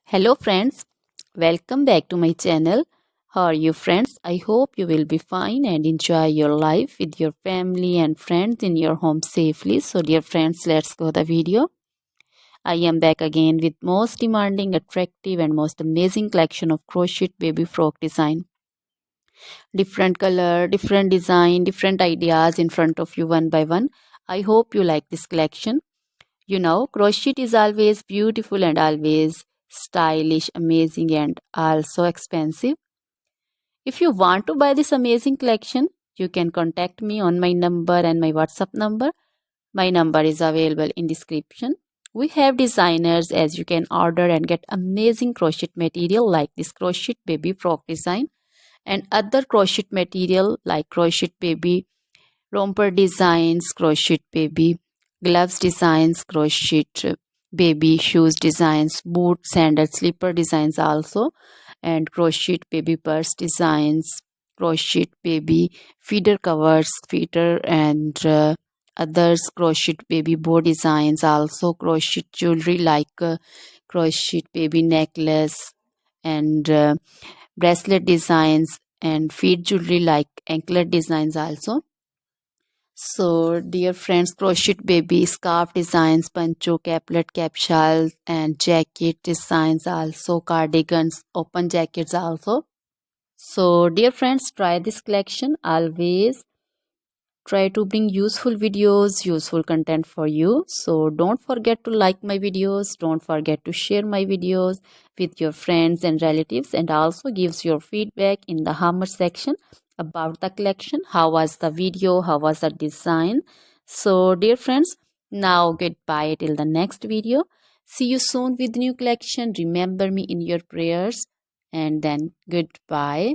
Hello friends, welcome back to my channel. How are you friends? I hope you will be fine and enjoy your life with your family and friends in your home safely. So dear friends, let's go the video. I am back again with most demanding, attractive and most amazing collection of crochet baby frock design. Different color, different design, different ideas in front of you one by one. I hope you like this collection. You know, crochet is always beautiful and always stylish, amazing, and also expensive. If you want to buy this amazing collection, you can contact me on my number and my WhatsApp number. My number is available in description. We have designers as you can order and get amazing crochet material like this crochet baby frock design and other crochet material like crochet baby romper designs, crochet baby gloves designs, crochet baby shoes designs, boot, sandal, slipper designs also, and crochet baby purse designs, crochet baby feeder covers, feeder and others, crochet baby bow designs also, crochet jewelry like crochet baby necklace and bracelet designs and feet jewelry like anklet designs also. So, dear friends, crochet baby scarf designs, pancho, caplet, capsule, and jacket designs also, cardigans, open jackets also. So, dear friends, try this collection. Always try to bring useful videos, useful content for you. So, don't forget to like my videos. Don't forget to share my videos with your friends and relatives, and also gives your feedback in the hammer section about the collection. How was the video? How was the design? So, dear friends, now goodbye till the next video. See you soon with new collection. Remember me in your prayers, and then goodbye.